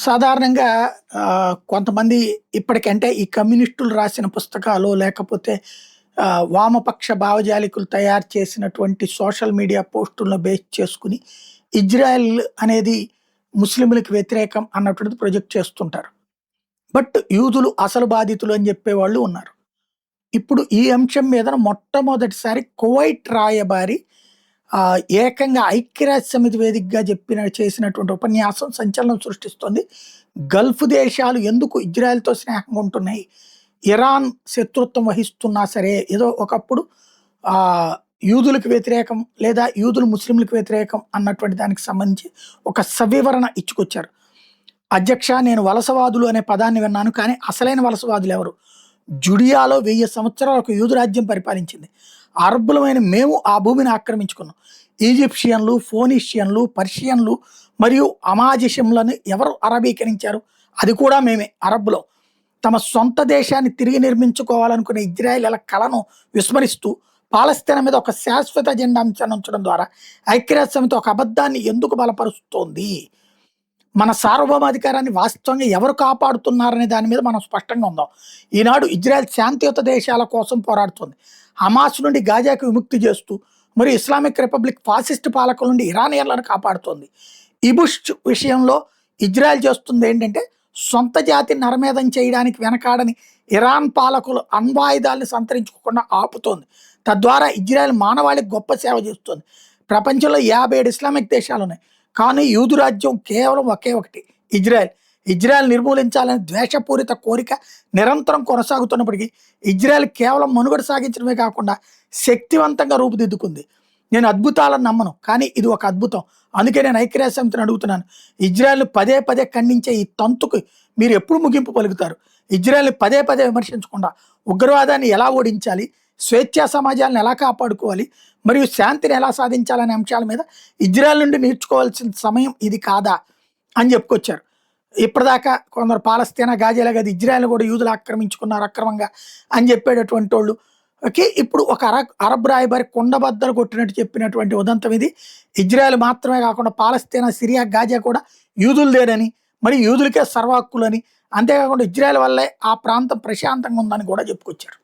సాధారణంగా కొంతమంది ఇప్పటికంటే ఈ కమ్యూనిస్టులు రాసిన పుస్తకాలు లేకపోతే వామపక్ష భావజాలికులు తయారు చేసినటువంటి సోషల్ మీడియా పోస్టులను బేస్ చేసుకుని ఇజ్రాయెల్ అనేది ముస్లింలకు వ్యతిరేకం అన్నటువంటిది ప్రొజెక్ట్ చేస్తుంటారు. బట్ యూదులు అసలు బాధితులు అని చెప్పేవాళ్ళు ఉన్నారు. ఇప్పుడు ఈ అంశం మీద మొట్టమొదటిసారి కువైట్ రాయబారి ఏకంగా ఐక్యరాజ్య సమితి వేదికగా చేసినటువంటి ఉపన్యాసం సంచలనం సృష్టిస్తోంది. గల్ఫ్ దేశాలు ఎందుకు ఇజ్రాయెల్‌తో స్నేహంగా ఉంటున్నాయి? ఇరాన్ శత్రుత్వం వహిస్తున్నా సరే, ఏదో ఒకప్పుడు యూదులకు వ్యతిరేకం లేదా యూదులు ముస్లింలకు వ్యతిరేకం అన్నటువంటి దానికి సంబంధించి ఒక సవివరణ ఇచ్చుకొచ్చారు. అధ్యక్ష, నేను వలసవాదులు అనే పదాన్ని విన్నాను. కానీ అసలైన వలసవాదులు ఎవరు? జుడియాలో 1000 సంవత్సరాలు ఒక యూదు రాజ్యం పరిపాలించింది. అరబ్బులమైన మేము ఆ భూమిని ఆక్రమించుకున్నాం. ఈజిప్షియన్లు, ఫోనీషియన్లు, పర్షియన్లు మరియు అమాజిషంలను ఎవరు అరబీకరించారు? అది కూడా మేమే. అరబ్బులో తమ సొంత దేశాన్ని తిరిగి నిర్మించుకోవాలనుకునే ఇజ్రాయెల్ కళను విస్మరిస్తూ పాలస్తీనా మీద ఒక శాశ్వత జెండా ఉంచడం ద్వారా ఐక్యరాజ్య సమితి ఒక అబద్ధాన్ని ఎందుకు బలపరుస్తోంది? మన సార్వభౌమాధికారాన్ని వాస్తవంగా ఎవరు కాపాడుతున్నారనే దాని మీద మనం స్పష్టంగా ఉందాం. ఈనాడు ఇజ్రాయెల్ శాంతియుత దేశాల కోసం పోరాడుతుంది. హమాస్ నుండి గాజాకు విముక్తి చేస్తూ మరియు ఇస్లామిక్ రిపబ్లిక్ ఫాసిస్ట్ పాలకుల నుండి ఇరానియన్లను కాపాడుతోంది. ఇబుష్ విషయంలో ఇజ్రాయెల్ చేస్తుంది ఏంటంటే, సొంత జాతిని నరమేధం చేయడానికి వెనకాడని ఇరాన్ పాలకులు అణ్వాయుధాలను సంతరించుకోకుండా ఆపుతోంది. తద్వారా ఇజ్రాయెల్ మానవాళికి గొప్ప సేవ చేస్తుంది. ప్రపంచంలో 57 ఇస్లామిక్ దేశాలు ఉన్నాయి. కానీ యూదు రాజ్యం కేవలం ఒకే ఒకటి, ఇజ్రాయెల్. ఇజ్రాయెల్ నిర్మూలించాలని ద్వేషపూరిత కోరిక నిరంతరం కొనసాగుతున్నప్పటికీ ఇజ్రాయెల్ కేవలం మనుగడ సాగించడమే కాకుండా శక్తివంతంగా రూపుదిద్దుకుంది. నేను అద్భుతాలను నమ్మను, కానీ ఇది ఒక అద్భుతం. అందుకే నేను ఐక్యరాజ్య సమితిని అడుగుతున్నాను, ఇజ్రాయెల్ని పదే పదే ఖండించే ఈ తంతుకు మీరు ఎప్పుడు ముగింపు పలుకుతారు? ఇజ్రాయెల్ని పదే పదే విమర్శించకుండా ఉగ్రవాదాన్ని ఎలా ఓడించాలి, స్వేచ్ఛా సమాజాలను ఎలా కాపాడుకోవాలి మరియు శాంతిని ఎలా సాధించాలనే అంశాల మీద ఇజ్రాయెల్ నుండి నేర్చుకోవాల్సిన సమయం ఇది కాదా అని చెప్పుకొచ్చారు. ఇప్పటిదాకా కొందరు పాలస్తీనా, గాజాలే కాదు ఇజ్రాయెల్ కూడా యూదులు ఆక్రమించుకున్నారు అక్రమంగా అని చెప్పేటటువంటి వాళ్ళు ఇప్పుడు ఒక అరబ్ రాయబారి కుండబద్దలు కొట్టినట్టు చెప్పినటువంటి ఉదంతం ఇది. ఇజ్రాయెల్ మాత్రమే కాకుండా పాలస్తీనా, సిరియా, గాజా కూడా యూదులదేనని, మరి యూదులకే సర్వహక్కులని, అంతేకాకుండా ఇజ్రాయెల్ వల్లే ఆ ప్రాంతం ప్రశాంతంగా ఉందని కూడా చెప్పుకొచ్చారు.